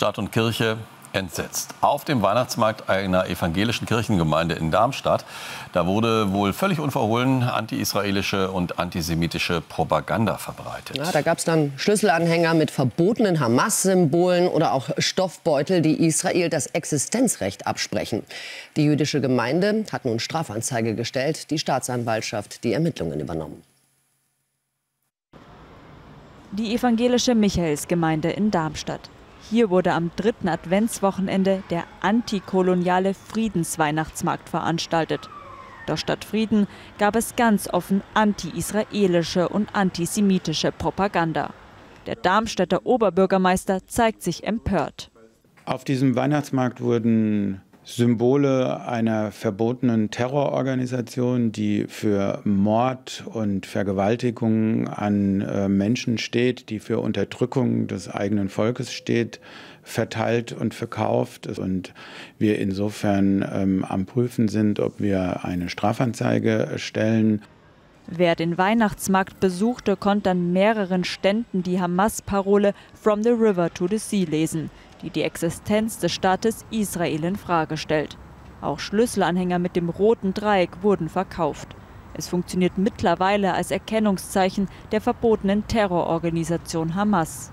Stadt und Kirche entsetzt. Auf dem Weihnachtsmarkt einer evangelischen Kirchengemeinde in Darmstadt, da wurde wohl völlig unverhohlen anti-israelische und antisemitische Propaganda verbreitet. Ja, da gab es dann Schlüsselanhänger mit verbotenen Hamas-Symbolen oder auch Stoffbeutel, die Israel das Existenzrecht absprechen. Die jüdische Gemeinde hat nun Strafanzeige gestellt, die Staatsanwaltschaft die Ermittlungen übernommen. Die evangelische Michaelsgemeinde in Darmstadt. Hier wurde am 3. Adventswochenende der antikoloniale Friedensweihnachtsmarkt veranstaltet. Doch statt Frieden gab es ganz offen anti-israelische und antisemitische Propaganda. Der Darmstädter Oberbürgermeister zeigt sich empört. Auf diesem Weihnachtsmarkt wurden Symbole einer verbotenen Terrororganisation, die für Mord und Vergewaltigung an Menschen steht, die für Unterdrückung des eigenen Volkes steht, verteilt und verkauft. Und wir insofern am Prüfen sind, ob wir eine Strafanzeige stellen. Wer den Weihnachtsmarkt besuchte, konnte an mehreren Ständen die Hamas-Parole "From the River to the Sea" lesen, die die Existenz des Staates Israel in Frage stellt. Auch Schlüsselanhänger mit dem roten Dreieck wurden verkauft. Es funktioniert mittlerweile als Erkennungszeichen der verbotenen Terrororganisation Hamas.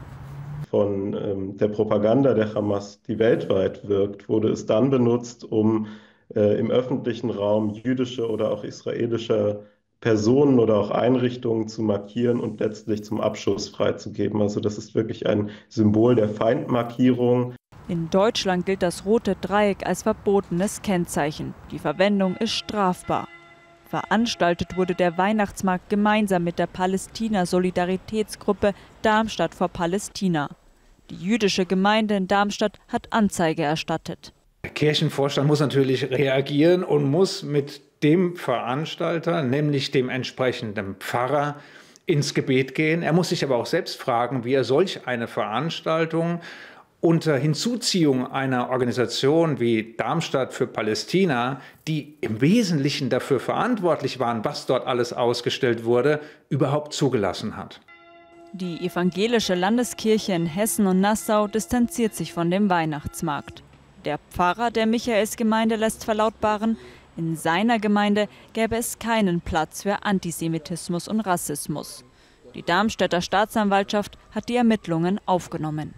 Von der Propaganda der Hamas, die weltweit wirkt, wurde es dann benutzt, um im öffentlichen Raum jüdische oder auch israelische Personen oder auch Einrichtungen zu markieren und letztlich zum Abschuss freizugeben. Also das ist wirklich ein Symbol der Feindmarkierung. In Deutschland gilt das rote Dreieck als verbotenes Kennzeichen. Die Verwendung ist strafbar. Veranstaltet wurde der Weihnachtsmarkt gemeinsam mit der Palästina-Solidaritätsgruppe Darmstadt for Palästina. Die jüdische Gemeinde in Darmstadt hat Anzeige erstattet. Der Kirchenvorstand muss natürlich reagieren und muss mit dem Veranstalter, nämlich dem entsprechenden Pfarrer, ins Gebet gehen. Er muss sich aber auch selbst fragen, wie er solch eine Veranstaltung unter Hinzuziehung einer Organisation wie Darmstadt für Palästina, die im Wesentlichen dafür verantwortlich waren, was dort alles ausgestellt wurde, überhaupt zugelassen hat. Die evangelische Landeskirche in Hessen und Nassau distanziert sich von dem Weihnachtsmarkt. Der Pfarrer der Michaelsgemeinde lässt verlautbaren, in seiner Gemeinde gäbe es keinen Platz für Antisemitismus und Rassismus. Die Darmstädter Staatsanwaltschaft hat die Ermittlungen aufgenommen.